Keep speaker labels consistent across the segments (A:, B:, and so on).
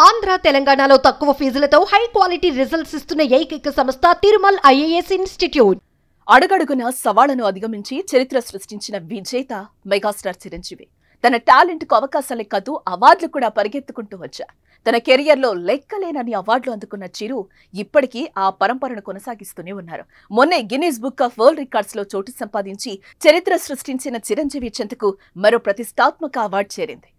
A: ఆంధ్ర తెలంగాణలో తక్కువ ఫీజులతో high quality results ఇస్తున్న ఏకైక సంస్థ తిరుమల్ ఐఏఎస్ ఇన్స్టిట్యూట్.
B: అడుగడుగున సవాళ్లను అధిగమించి చరిత్ర సృష్టించిన విజేత మెగాస్టార్ చిరంజీవి. తన టాలెంట్ కు అవకాశాలే కాదు అవార్డులు కూడా పరిగెత్తుకుంటూ వచ్చారు. తన కెరియర్ లో లెక్కలేనన్ని అవార్డులు అందుకున్న చిరు ఇప్పటికీ ఆ పరంపరను కొనసాగిస్తూనే ఉన్నారు. మొన్నే Guinness Book of World Records లో చోటు సంపాదించి చరిత్ర సృష్టించిన చిరంజీవి చెంతకు మరో ప్రతిష్టాత్మక అవార్డు చేరింది.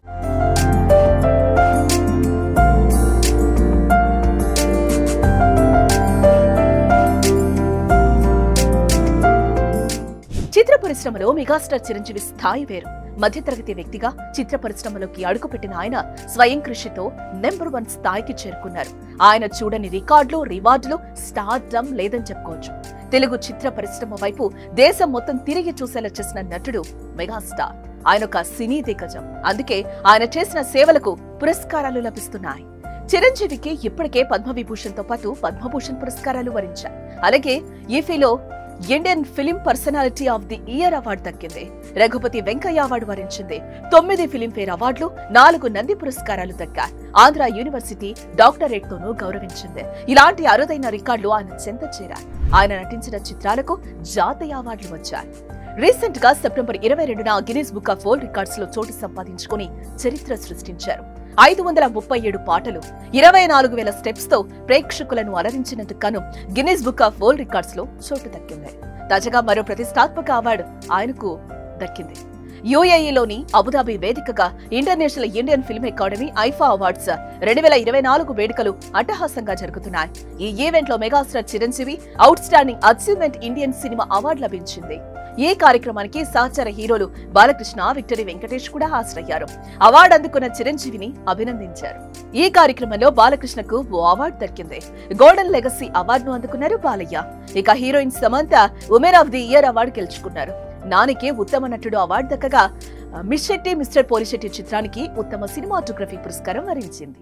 B: చిత్ర పరిశ్రమలో మెగాస్టార్ చిరంజీవి స్థాయి వేరు. మధ్యతరగతి వ్యక్తిగా చిత్ర పరిశ్రమలోకి అడుగుపెట్టిన ఆయన స్వయం కృషితో నెంబర్ 1 స్థాయికి చేరుకున్నారు. ఆయన చూడని రికార్డులు, రివార్డులు, స్టార్డమ్ లేదని చెప్పుకోవచ్చు. తెలుగు చిత్ర పరిశ్రమ వైపు దేశం మొత్తం తిరిగి చూసేలా చేసిన నటుడు మెగాస్టార్. ఆయన ఒక సినీ దిగ్గజం. అందుకే ఆయన చేసిన సేవలకు పురస్కారాలు లభిస్తున్నాయి. చిరంజీవికి ఇప్పటికే పద్మవిభూషణ్ తో పాటు పద్మభూషణ్ పురస్కారాలు వరించారు. అలాగే ఈఫీలో Indian film personality of the year award దక్కింది. రఘుపతి వెంకయ్య అవార్డు వరించింది. 9 ఫిలింఫేర్ అవార్డులు, 4 నంది పురస్కారాలు దక్కాయి. ఆంధ్ర యూనివర్సిటీ డాక్టరేట్ తోనూ గౌరవించింది. ఇలాంటి అరుదైన రికార్డులు ఆయన చెంత చేరాయి. ఆయన నటించిన చిత్రాలకు జాతీయ అవార్డులు వచ్చాయి. రీసెంట్ గా సెప్టెంబర్ 22న Guinness Book of World Records లో చోటు సంపాదించుకుని చరిత్ర సృష్టించారు. 537 పాటలు, 24,000 స్టెప్స్ తో ప్రేక్షకులను అలరించినందుకు గాను Guinness Book of World Records లో చోటు దక్కింది. తాజాగా మరో ప్రతిష్టాత్మక అవార్డు ఆయనకు దక్కింది. యుఏఈలోని అబుదాబి వేదికగా international Indian film academy IIFA awards 2024 వేడుకలు అట్టహాసంగా జరుగుతున్నాయి. ఈ ఈవెంట్ లో megastar Chiranjeevi out standing achievement Indian cinema award లభించింది. ఈ కార్యక్రమానికి సహచర హీరోలు బాలకృష్ణ, విక్టరీ వెంకటేష్ కూడా హాజరయ్యారు. అవార్డు అందుకున్న చిరంజీవిని అభినందించారు. ఈ కార్యక్రమంలో బాలకృష్ణకు ఓ అవార్డు దక్కింది. గోల్డెన్ లెగసీ అవార్డును అందుకున్నారు బాలయ్య. ఇక heroine Samantha woman of the year award గెలుచుకున్నారు. నానికి ఉత్తమ నటుడు అవార్డు దక్కగా మిస్ శెట్టి మిస్టర్ పోలిశెట్టి చిత్రానికి ఉత్తమ సినిమాటోగ్రఫీ పురస్కారం వరించింది.